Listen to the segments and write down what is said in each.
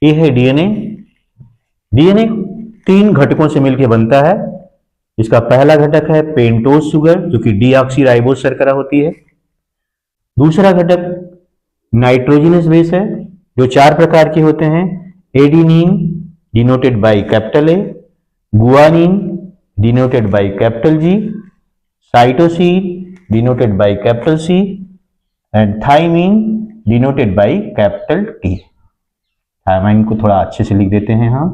ये है DNA. DNA 3 घटकों से मिलकर बनता है। इसका पहला घटक है पेंटोज शुगर, जो कि डीऑक्सीराइबोज शर्करा होती है। दूसरा घटक नाइट्रोजनस बेस है, जो 4 प्रकार के होते हैं। Adenine denoted by capital A, guanine denoted by capital G, cytosine denoted by capital C and thymine denoted by capital T. Thymine को थोड़ा अच्छे से लिख देते हैं हम,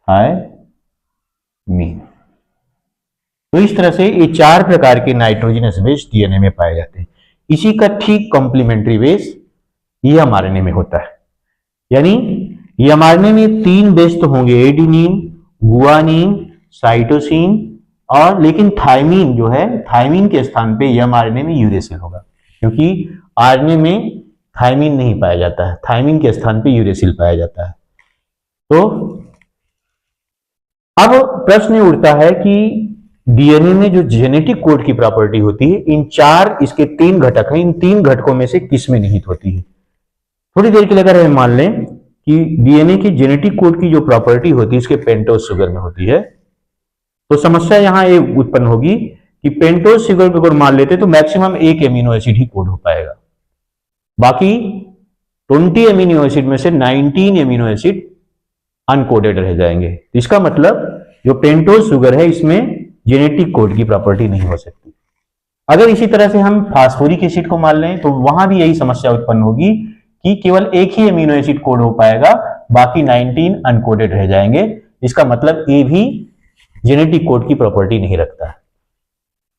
थायमीन। तो इस तरह से ये 4 प्रकार के नाइट्रोजनस बेस डीएनए में पाए जाते हैं। इसी का ठीक कॉम्प्लीमेंट्री बेस ये एमआरएनए में होता है। यानी ये एमआरएनए में 3 बेस तो होंगे, एडिनिन, गुआनिन, साइटोसिन और, लेकिन थायमीन जो है, थायमीन के स्थान पे ये एमआरएनए में यूरेसिल होगा, क्योंकि आरएनए में थायमीन नहीं पाया जाता है, थायमीन के स्थान पे यूरेसिल पाया जाता है। तो अब प्रश्न उठता है कि डीएनए में जो जेनेटिक कोड की प्रॉपर्टी होती है, इन 4 इसके 3 घटक हैं, इन 3 घटकों में से किस में निहित होती है? थोड़ी देर के लिए अगर हम मान लें कि डीएनए की जेनेटिक कोड की जो प्रॉपर्टी होती है इसके पेंटोज शुगर में होती है, तो समस्या यहां ये उत्पन्न होगी कि पेंटोज शुगर को अगर मान लेते तो मैक्सिमम 1 एमिनो एसिड ही कोड हो पाएगा, बाकी 20 एमिनो एसिड में से 19 एमिनो एसिड अनकोडेड रह जाएंगे। इसका मतलब जो पेंटोज शुगर है इसमें जेनेटिक कोड की प्रॉपर्टी नहीं हो सकती। अगर इसी तरह से हम फास्फोरिक एसिड को मान लें तो वहां भी यही समस्या उत्पन्न होगी कि केवल 1 ही एमिनो एसिड कोड हो पाएगा, बाकी 19 अनकोडेड रह जाएंगे। इसका मतलब ये भी जेनेटिक कोड की प्रॉपर्टी नहीं रखता है।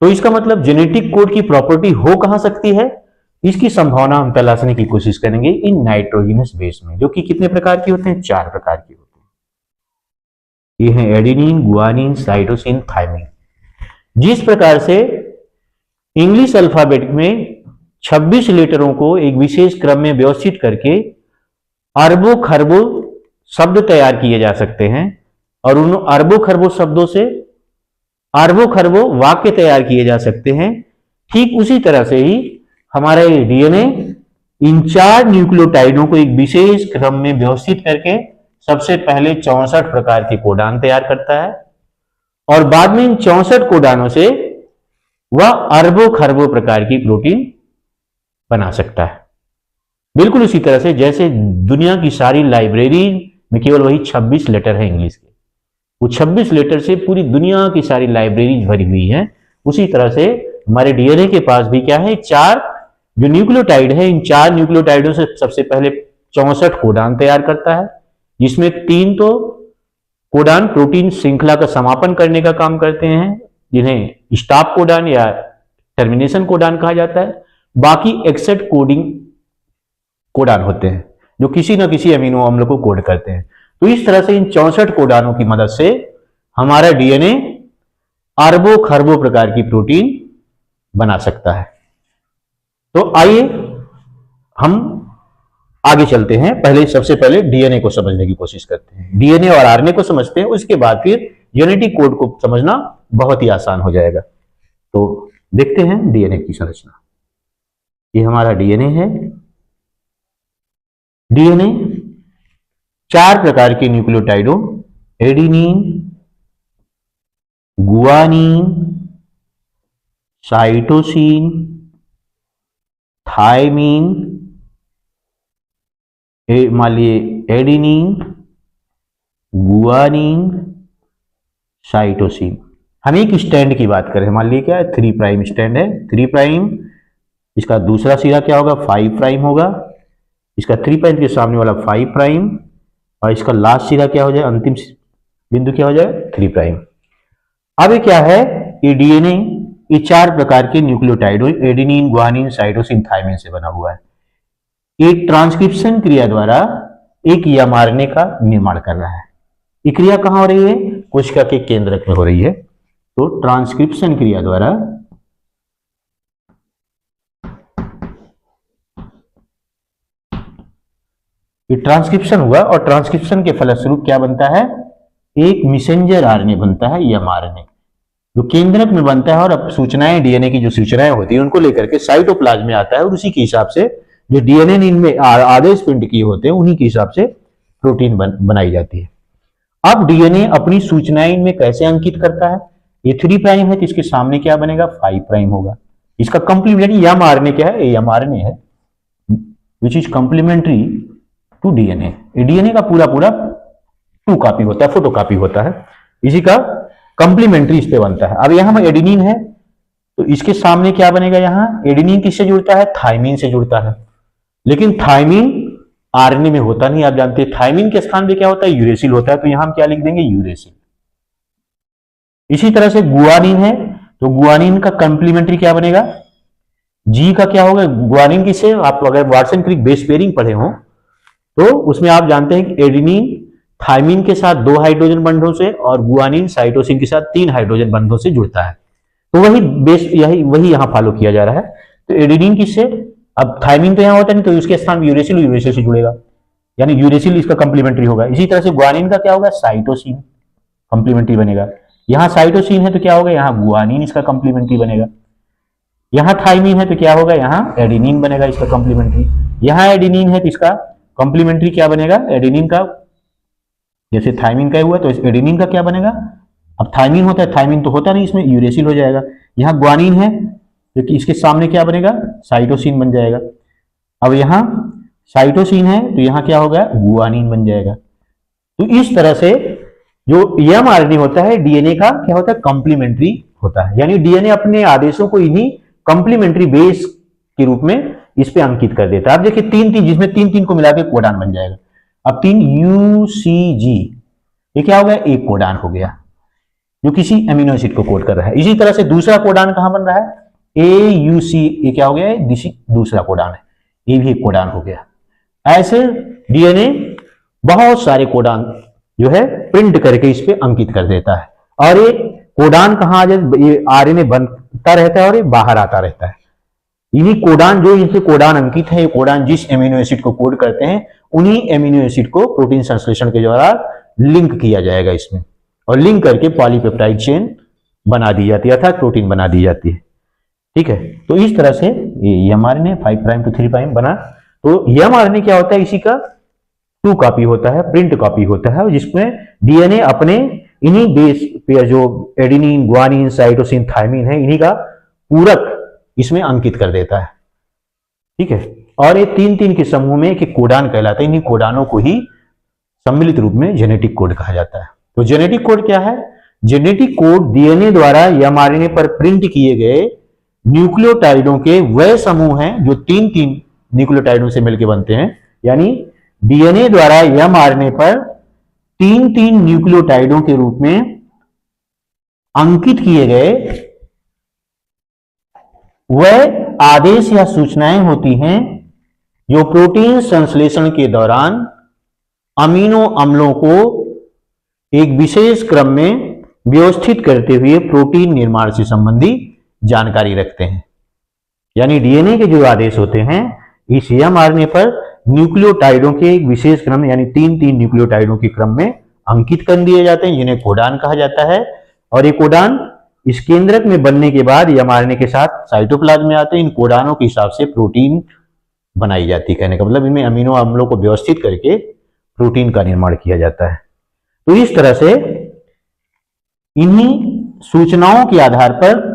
तो इसका मतलब जेनेटिक कोड की प्रॉपर्टी हो कहां सकती है, इसकी संभावना हम तलाशने की कोशिश करेंगे इन नाइट्रोजनस बेस में, जो कि कितने प्रकार के होते हैं? 4 प्रकार के होते हैं। ये हैं एडिनिन, गुआनिन, साइटोसिन, थायमीन। जिस प्रकार से इंग्लिश अल्फाबेट में 26 लेटरों को एक विशेष क्रम में व्यवस्थित करके अरबों खरबों शब्द तैयार किए जा सकते हैं और उन अरबों खरबों शब्दों से अरबों खरबों वाक्य तैयार किए जा सकते हैं, ठीक उसी तरह से ही हमारा ये डीएनए इन 4 न्यूक्लियोटाइडों को एक विशेष क्रम में व्यवस्थित करके सबसे पहले 64 प्रकार के कोडान तैयार करता है और बाद में इन 64 कोडानों से वह अरबों खरबों प्रकार की प्रोटीन बना सकता है। बिल्कुल उसी तरह से जैसे दुनिया की सारी लाइब्रेरी में केवल वही 26 लेटर है इंग्लिश के, वो 26 लेटर से पूरी दुनिया की सारी लाइब्रेरी भरी हुई है, उसी तरह से हमारे डीएनए के पास भी क्या है, 4 जो न्यूक्लियोटाइड है, इन 4 न्यूक्लियोटाइडों से सबसे पहले 64 कोडान तैयार करता है, जिसमें 3 तो कोडान प्रोटीन श्रृंखला का समापन करने का काम करते हैं, जिन्हें स्टॉप कोडान या टर्मिनेशन कोडान कहा जाता है। बाकी 61 कोडिंग कोडान होते हैं जो किसी न किसी अमीनो अम्ल को कोड करते हैं। तो इस तरह से इन 64 कोडानों की मदद से हमारा डीएनए अरबों खरबों प्रकार की प्रोटीन बना सकता है। तो आइए हम आगे चलते हैं। सबसे पहले डीएनए को समझने की कोशिश करते हैं। डीएनए और आरएनए को समझते हैं, उसके बाद फिर जेनेटिक कोड को समझना बहुत ही आसान हो जाएगा। तो देखते हैं डीएनए की संरचना। ये हमारा डीएनए है। डीएनए 4 प्रकार के न्यूक्लियोटाइडों एडिनिन, गुआनिन, साइटोसिन, थायमीन, मान लिए एडिनिन, गुआनिन, साइटोसिन। हम एक स्टैंड की बात करें, मान लीजिए क्या है, 3 प्राइम स्टैंड है। 3 प्राइम, इसका दूसरा सिरा क्या होगा, 5 प्राइम होगा। इसका 3 प्राइम के सामने वाला 5 प्राइम और इसका लास्ट सिरा क्या हो जाए, अंतिम बिंदु क्या हो जाए, 3 प्राइम। अब ये क्या है, ये डीएनए ये 4 प्रकार के nucleotide adenine, guanine, cytosine, thymine से बना हुआ है। ये ट्रांसक्रिप्शन क्रिया द्वारा एक एमआरएनए का निर्माण कर रहा है। ये क्रिया कहां हो रही है, कोशिका के केंद्रक में हो रही है। तो ट्रांसक्रिप्शन क्रिया द्वारा ये ट्रांसक्रिप्शन हुआ और ट्रांसक्रिप्शन के फलस्वरूप क्या बनता है, एक मैसेंजर आरएनए बनता है, एमआरएनए, जो केंद्रक में बनता है और अब सूचनाएं, डीएनए की जो सूचनाएं होती है उनको लेकर के साइटोप्लाज्म में आता है और उसी के हिसाब से जो डीएनए इनमें आदेश पिंड किए होते हैं उन्हीं के हिसाब से प्रोटीन बनाई जाती है। अब डीएनए अपनी सूचनाएं इनमें कैसे अंकित करता है? ये 3 प्राइम है तो इसके सामने क्या बनेगा? 5 प्राइम होगा। इसका कंप्लीमेंट यानी एमआरएनए क्या है? एमआरएनए है which is complementary to DNA. DNA का पूरा पूरा 2 कॉपी होता है, फोटो कॉपी होता है, इसी का कंप्लीमेंट्री इस पे बनता है। अब यहां एडेनिन है तो इसके सामने क्या बनेगा? यहां एडेनिन किससे जुड़ता है? थायमिन से जुड़ता है। लेकिन थायमिन आरएनए में होता नहीं, आप जानते हैं। थायमिन के स्थान पे क्या होता है? यूरेसिल होता है, तो यहां हम क्या लिख देंगे? यूरेसिल। इसी तरह से गुआनिन है तो गुआनिन का कंप्लीमेंट्री क्या बनेगा? जी का क्या होगा? गुआनिन किससे? आप अगर वाटसन क्रिक बेस पेयरिंग पढ़े हो तो उसमें आप जानते हैं कि एडेनिन थायमिन के साथ 2 हाइड्रोजन बंधों से और गुआनिन साइटोसिन के साथ 3 हाइड्रोजन बंधों से जुड़ता है। तो वही बेस वही यहां फॉलो किया जा रहा है। तो एडेनिन किससे? अब थायमिन तो यहां होता नहीं तो उसके स्थान यूरेसिल यूरेसिल से जुड़ेगा, यानी यूरेसिल इसका कंप्लीमेंट्री होगा। इसी तरह से गुआनिन का क्या होगा? साइटोसिन कंप्लीमेंट्री बनेगा। यहां साइटोसिन है तो क्या होगा? यहां गुआनिन इसका कंप्लीमेंट्री बनेगा। यहां थायमिन है तो क्या होगा? यहां एडेनिन बनेगा इसका कंप्लीमेंट्री। यहां एडेनिन है तो इसका कंप्लीमेंट्री क्या बनेगा? एडेनिन का, जैसे थायमिन का हुआ तो एडेनिन का क्या बनेगा? अब थायमिन होता है, थायमिन तो होता नहीं इसमें, यूरेसिल हो जाएगा। यहां ग्वानिन है तो कि इसके सामने क्या बनेगा? साइटोसिन बन जाएगा। अब यहां साइटोसिन है तो यहां क्या होगा? गुआनिन बन जाएगा। तो इस तरह से जो एमआरएनए होता है डीएनए का क्या होता है? कंप्लीमेंट्री होता है, यानी डीएनए अपने आदेशों को इन्हीं कंप्लीमेंट्री बेस के रूप में इस पे अंकित कर देता है। अब देखिए 3-3, जिसमें 3-3 को मिलाकर कोडान बन जाएगा। अब 3 यूसीजी, ये क्या हो गया? एक कोडान हो गया जो किसी एमिनो एसिड को कोड कर रहा है। इसी तरह से दूसरा कोडान कहां बन रहा है? AUC, ये क्या हो गया? दूसरा कोडान है, ये भी एक कोडान हो गया। ऐसे डीएनए बहुत सारे कोडान जो है प्रिंट करके इस पे अंकित कर देता है। और ये कोडान कहां आ जाए? ये आरएनए बनता रहता है और ये बाहर आता रहता है। इन्हीं कोडान जो इनसे कोडान अंकित है, ये कोडान जिस एमिनो एसिड को कोड करते हैं उन्हीं एमिनो एसिड को प्रोटीन संश्लेषण के द्वारा लिंक किया जाएगा इसमें, और लिंक करके पॉलीपेप्टाइड चेन बना दी जाती है अर्थात प्रोटीन बना दी जाती है। ठीक है, तो इस तरह से ये एमआरएनए 5 प्राइम टू 3 प्राइम बना। तो एमआरएनए क्या होता है? इसी का 2 कॉपी होता है, प्रिंट कॉपी होता है, जिसमें डीएनए अपने इन्हीं बेस पेयर जो एडेनिन, ग्वानिन, साइटोसिन, थायमिन है, इन्हीं का पूरक इसमें अंकित कर देता है। ठीक है, और ये 3-3 के समूह में एक कोडान कहलाता है। इन्हीं कोडानों को ही सम्मिलित रूप में जेनेटिक कोड कहा जाता है। तो जेनेटिक कोड क्या है? जेनेटिक कोड डीएनए द्वारा एमआरएनए पर प्रिंट किए गए न्यूक्लियोटाइडों के वह समूह हैं जो 3-3 न्यूक्लियोटाइडों से मिलकर बनते हैं। यानी डीएनए द्वारा एमआरएनए पर 3-3 न्यूक्लियोटाइडों के रूप में अंकित किए गए वह आदेश या सूचनाएं होती हैं जो प्रोटीन संश्लेषण के दौरान अमीनो अम्लों को एक विशेष क्रम में व्यवस्थित करते हुए प्रोटीन निर्माण से संबंधित जानकारी रखते हैं। यानी डीएनए के जो आदेश होते हैं इस एमआरएनए पर न्यूक्लियोटाइडों के एक विशेष क्रम यानी 3-3 न्यूक्लियोटाइडों के क्रम में अंकित कर दिए जाते हैं, जिन्हें कोडान कहा जाता है। और ये कोडान इस केंद्रक में बनने के बाद एमआरएनए के साथ साइटोप्लाज्म में आते हैं। इन कोडानों के हिसाब से प्रोटीन बनाई जाती है। कहने का मतलब इनमें अमीनो अम्लों को व्यवस्थित करके प्रोटीन का निर्माण किया जाता है। तो इस तरह से इन्हीं सूचनाओं के आधार पर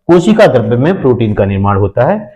कोशिका द्रव्य में प्रोटीन का निर्माण होता है।